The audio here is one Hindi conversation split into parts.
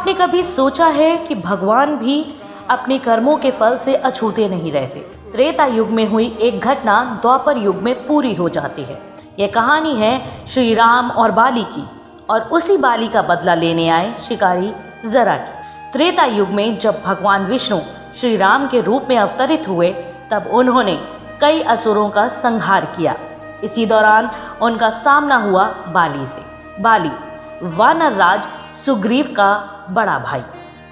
आपने कभी सोचा है कि भगवान भी अपने कर्मों के फल से अछूते नहीं रहते। त्रेता युग में हुई एक घटना द्वापर युग में पूरी हो जाती है। यह कहानी है श्री राम और बाली की, और उसी बाली का बदला लेने आए शिकारी जरा की। त्रेता युग में जब भगवान विष्णु श्री राम के रूप में अवतरित हुए, तब उन्होंने कई असुरों का संहार किया। इसी दौरान उनका सामना हुआ बाली से। बाली वानर राज सुग्रीव का बड़ा भाई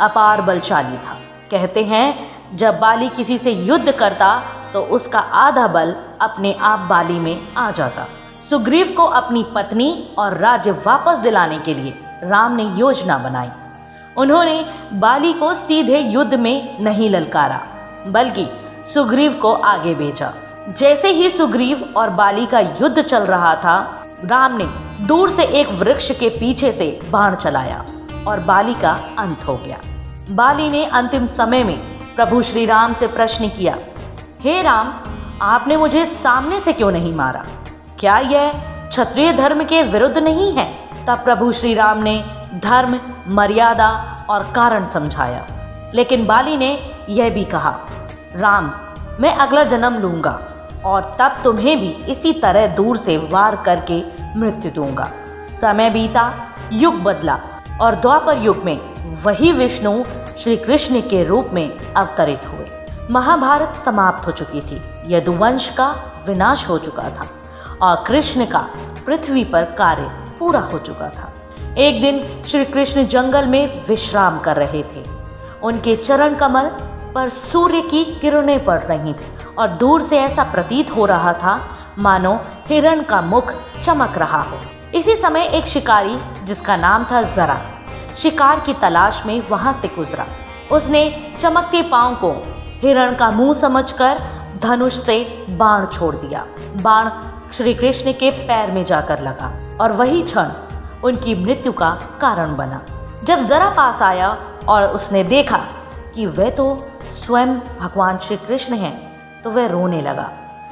अपार बलशाली था। कहते हैं जब बाली किसी से युद्ध करता तो उसका आधा बल अपने आप बाली में आ जाता। सुग्रीव को अपनी पत्नी और राज्य वापस दिलाने के लिए राम ने योजना बनाई। उन्होंने बाली को सीधे युद्ध में नहीं ललकारा, बल्कि सुग्रीव को आगे भेजा। जैसे ही सुग्रीव और बाली का युद्ध चल रहा था, राम ने दूर से एक वृक्ष के पीछे से बाण चलाया और बाली का अंत हो गया। बाली ने अंतिम समय में प्रभु श्री राम से प्रश्न किया, हे राम, आपने मुझे सामने से क्यों नहीं मारा? क्या यह क्षत्रिय धर्म के विरुद्ध नहीं है? तब प्रभु श्री राम ने धर्म, मर्यादा और कारण समझाया। लेकिन बाली ने यह भी कहा, राम, मैं अगला जन्म लूंगा और तब तुम्हें भी इसी तरह दूर से वार करके मृत्यु दूंगा। समय बीता, युग बदला और द्वापर युग में वही विष्णु श्री कृष्ण के रूप में अवतरित हुए। महाभारत समाप्त हो चुकी थी, यदुवंश का विनाश हो चुका था और कृष्ण का पृथ्वी पर कार्य पूरा हो चुका था। एक दिन श्री कृष्ण जंगल में विश्राम कर रहे थे। उनके चरण कमल पर सूर्य की किरणें पड़ रही थी और दूर से ऐसा प्रतीत हो रहा था मानो हिरण का मुख चमक रहा हो। इसी समय एक शिकारी जिसका नाम था जरा शिकार की तलाश में वहां से गुजरा। उसने चमकते पांव को हिरण का मुंह समझकर धनुष से बाण छोड़ दिया। बाण श्री कृष्ण के पैर में जाकर लगा और वही क्षण उनकी मृत्यु का कारण बना। जब जरा पास आया और उसने देखा कि वह तो स्वयं भगवान श्री कृष्ण हैं, तो वह रोने लगा,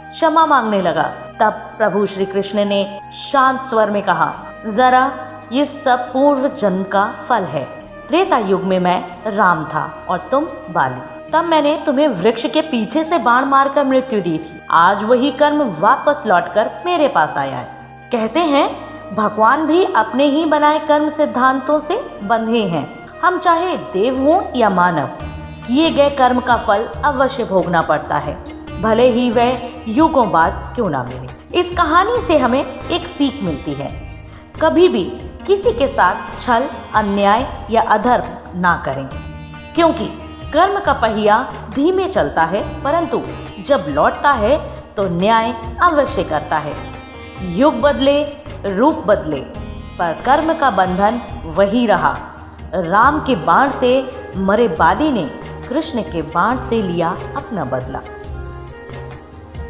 क्षमा मांगने लगा। तब प्रभु श्री कृष्ण ने शांत स्वर में कहा, जरा, ये सब पूर्व जन्म का फल है। त्रेता युग में मैं राम था और तुम बाली। तब मैंने तुम्हें वृक्ष के पीछे से बाण मारकर मृत्यु दी थी। आज वही कर्म वापस लौटकर मेरे पास आया है। कहते हैं भगवान भी अपने ही बनाए कर्म सिद्धांतों से बंधे हैं। हम चाहे देव हों या मानव, किए गए कर्म का फल अवश्य भोगना पड़ता है, भले ही वह युगों बाद क्यों ना मिले। इस कहानी से हमें एक सीख मिलती है, कभी भी किसी के साथ छल, अन्याय या अधर्म ना करें, क्योंकि कर्म का पहिया धीमे चलता है, परंतु जब लौटता है तो न्याय अवश्य करता है। युग बदले, रूप बदले, पर कर्म का बंधन वही रहा। राम के बाण से मरे बाली ने कृष्ण के बाण से लिया अपना बदला।